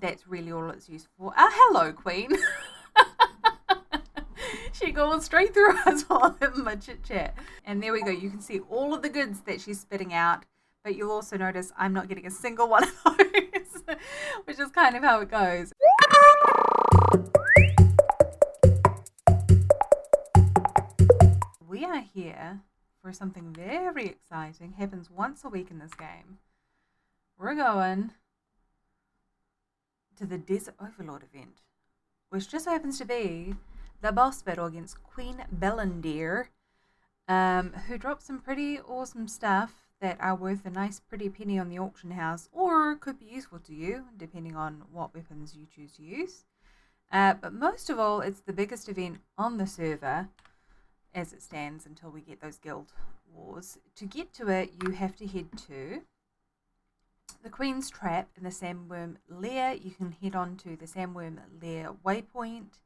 That's really all it's used for. Hello, Queen. She goes straight through us while having my chit chat. And there we go. You can see all of the goods that she's spitting out. But you'll also notice I'm not getting a single one of those, which is kind of how it goes. We are here for something very exciting. Happens once a week in this game. We're going to the Desert Overlord event, which just happens to be the boss battle against Queen Bellandir, who drops some pretty awesome stuff that are worth a nice pretty penny on the auction house, or could be useful to you, depending on what weapons you choose to use. But most of all, it's the biggest event on the server, as it stands until we get those guild wars. To get to it, you have to head to the Queen's Trap in the Sandworm Lair. You can head on to the Sandworm Lair waypoint,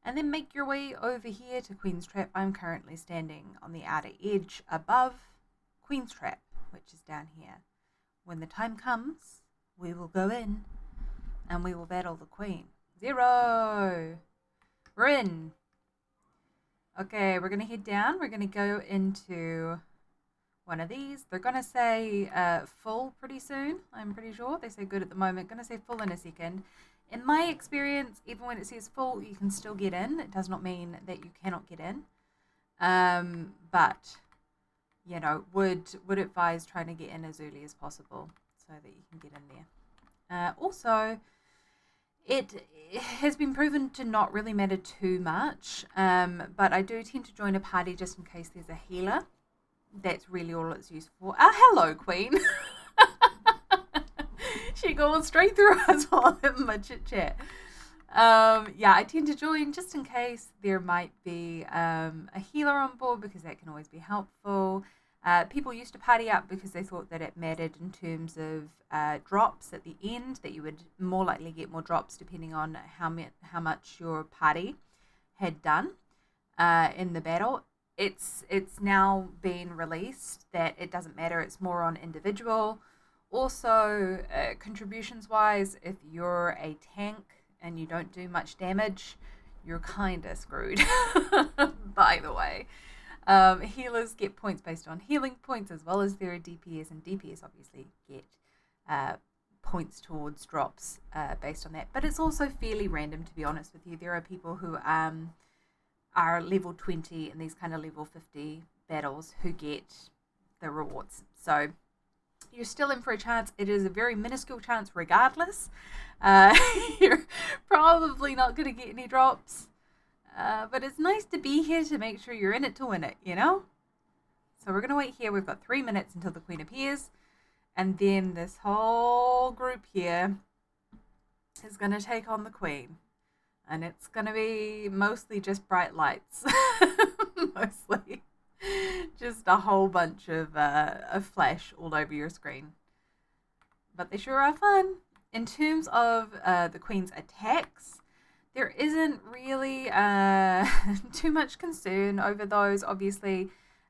and then make your way over here to Queen's Trap. I'm currently standing on the outer edge above Queen's Trap, which is down here. When the time comes, we will go in and we will battle the Queen. 0. We're in. Okay, we're going to head down. We're going to go into one of these. They're going to say full pretty soon, I'm pretty sure. They say good at the moment. Going to say full in a second. In my experience, even when it says full, you can still get in. It does not mean that you cannot get in. But, you know, would advise trying to get in as early as possible so that you can get in there. Also, it has been proven to not really matter too much, but I do tend to join a party just in case there's a healer. That's really all it's used for. Hello, Queen. She goes straight through us while having my chit chat. Yeah, I tend to join just in case there might be a healer on board, because that can always be helpful. People used to party up because they thought that it mattered in terms of drops at the end, that you would more likely get more drops depending on how much your party had done in the battle. It's now been released that it doesn't matter. It's more on individual. Also, contributions wise, if you're a tank and you don't do much damage, you're kinda screwed. By the way, healers get points based on healing points as well as their DPS, and DPS obviously get points towards drops based on that. But it's also fairly random, to be honest with you. There are people who are level 20 in these kind of level 50 battles who get the rewards. So you're still in for a chance. It is a very minuscule chance regardless. You're probably not going to get any drops. But it's nice to be here to make sure you're in it to win it, you know? So we're going to wait here. We've got 3 minutes until the Queen appears. And then this whole group here is going to take on the Queen. And it's going to be mostly just bright lights. Mostly. Just a whole bunch of flash all over your screen. But they sure are fun. In terms of the Queen's attacks, there isn't really too much concern over those. Obviously,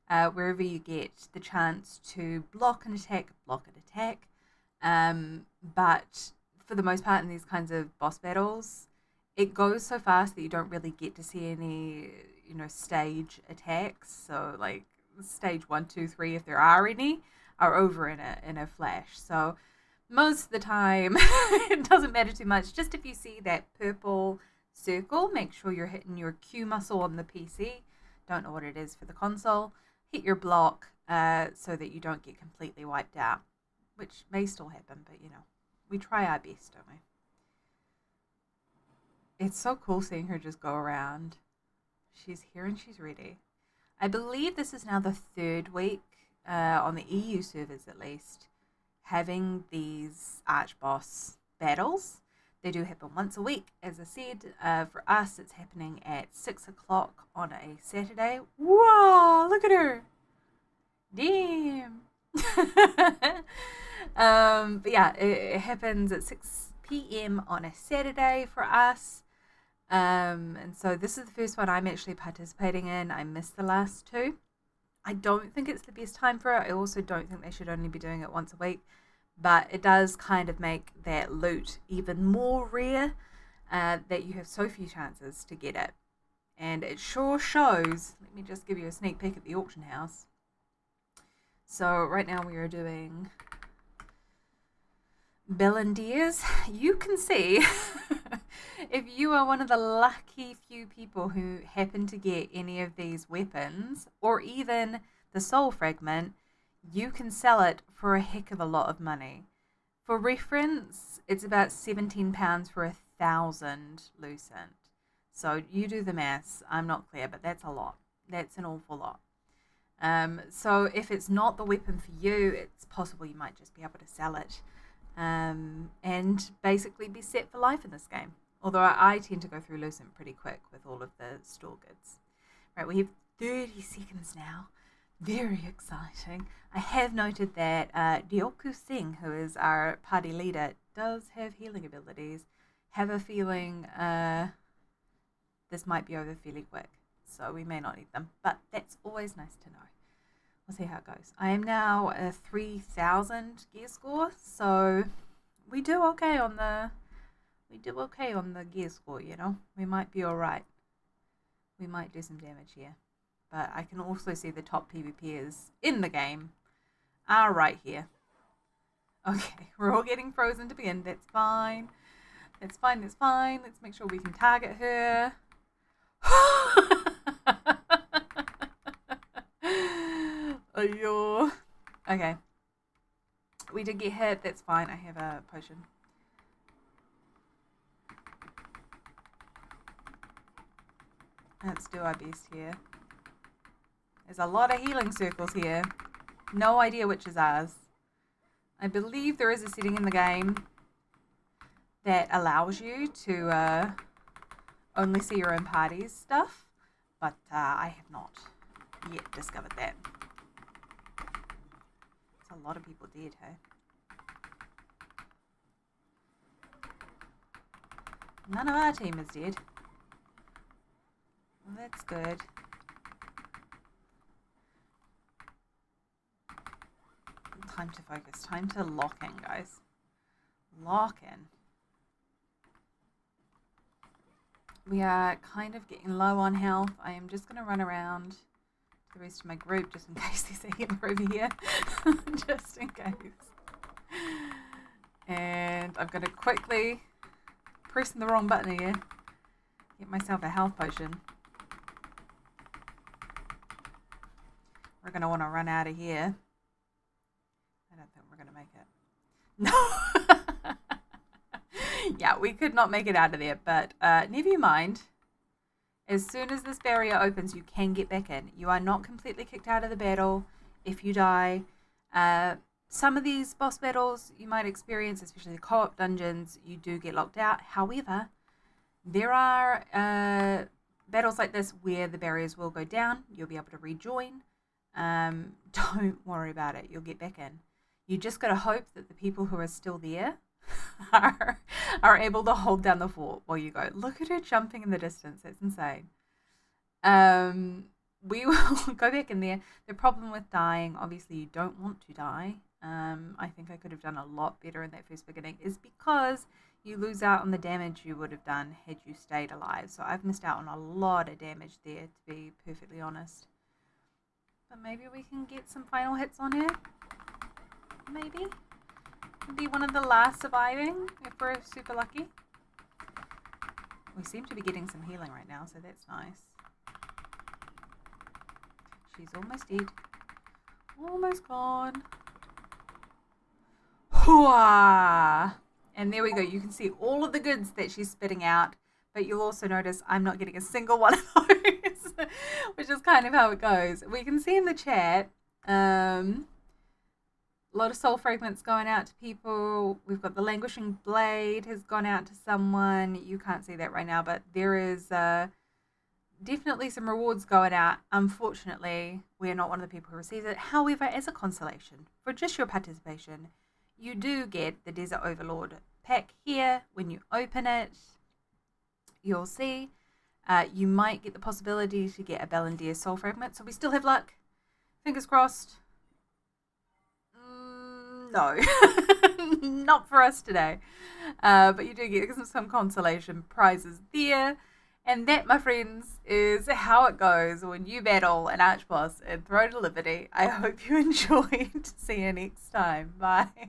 wherever you get the chance to block an attack, block an attack. But for the most part in these kinds of boss battles, it goes so fast that you don't really get to see any, stage attacks. So like stage 1, 2, 3, if there are any, are over in a flash. So most of the time, it doesn't matter too much. Just if you see that purple circle, make sure you're hitting your Q muscle on the PC. Don't know what it is for the console. Hit your block so that you don't get completely wiped out, which may still happen, but we try our best, don't we? It's so cool seeing her just go around. She's here and she's ready. I believe this is now the 3rd week, on the EU servers at least, having these archboss battles. They do happen once a week, as I said. For us, it's happening at 6 o'clock on a Saturday. Whoa, look at her. Damn. But yeah, it happens at 6 p.m. on a Saturday for us. And so this is the first one I'm actually participating in. I missed the last 2. I don't think it's the best time for it. I also don't think they should only be doing it once a week. but it does kind of make that loot even more rare, that you have so few chances to get it. And it sure shows. Let me just give you a sneak peek at the auction house. So right now we are doing Bellandirs. You can see if you are one of the lucky few people who happen to get any of these weapons or even the soul fragment, you can sell it for a heck of a lot of money. For reference, it's about £17 for 1,000 lucent. So you do the maths. I'm not clear, but that's a lot. That's an awful lot. So if it's not the weapon for you, it's possible you might just be able to sell it, and basically be set for life in this game. Although I tend to go through lucent pretty quick with all of the store goods. Right, we have 30 seconds now. Very exciting. I have noted that Dioku Singh, who is our party leader, does have healing abilities. Have a feeling this might be over fairly quick, so we may not need them, but that's always nice to know. We'll see how it goes. I am now a 3,000 gear score, so we do okay on the gear score, you know. We might be alright. We might do some damage here. But I can also see the top PvPers in the game are right here. Okay, we're all getting frozen to begin. That's fine. That's fine, that's fine. Let's make sure we can target her. Ayo. Okay. We did get hit. That's fine. I have a potion. Let's do our best here. There's a lot of healing circles here. No idea which is ours. I believe there is a setting in the game that allows you to only see your own party's stuff, but I have not yet discovered that. There's a lot of people dead, hey? None of our team is dead. Well, that's good. Time to focus. Time to lock in, guys. Lock in. We are kind of getting low on health. I am just going to run around to the rest of my group just in case there's a healer over here. Just in case. And I'm going to quickly, pressing the wrong button here, get myself a health potion. We're going to want to run out of here. I don't think we're going to make it. No. Yeah, we could not make it out of there, but never mind. As soon as this barrier opens, you can get back in. You are not completely kicked out of the battle if you die. Some of these boss battles you might experience, especially the co-op dungeons, you do get locked out. However, there are battles like this where the barriers will go down. You'll be able to rejoin. Don't worry about it. You'll get back in. You just got to hope that the people who are still there are able to hold down the fort while you go. Look at her jumping in the distance. It's insane. We will go back in there. The problem with dying, obviously you don't want to die. I think I could have done a lot better in that first beginning, is because you lose out on the damage you would have done had you stayed alive. So I've missed out on a lot of damage there, to be perfectly honest. But maybe we can get some final hits on her. Maybe. Be one of the last surviving if we're super lucky. We seem to be getting some healing right now, so that's nice. She's almost dead. Almost gone. Hooah! And there we go. You can see all of the goods that she's spitting out, but you'll also notice I'm not getting a single one of those, which is kind of how it goes. We can see in the chat a lot of soul fragments going out to people. We've got the languishing blade has gone out to someone. You can't see that right now, but there is definitely some rewards going out. Unfortunately, we're not one of the people who receives it. However, as a consolation for just your participation, you do get the Desert Overlord pack here. When you open it, you'll see you might get the possibility to get a Bellandir soul fragment. So we still have luck. Fingers crossed. No. Not for us today. But you do get some consolation prizes there. And that, my friends, is how it goes when you battle an archboss in Throne of Liberty. I hope you enjoyed. See you next time. Bye.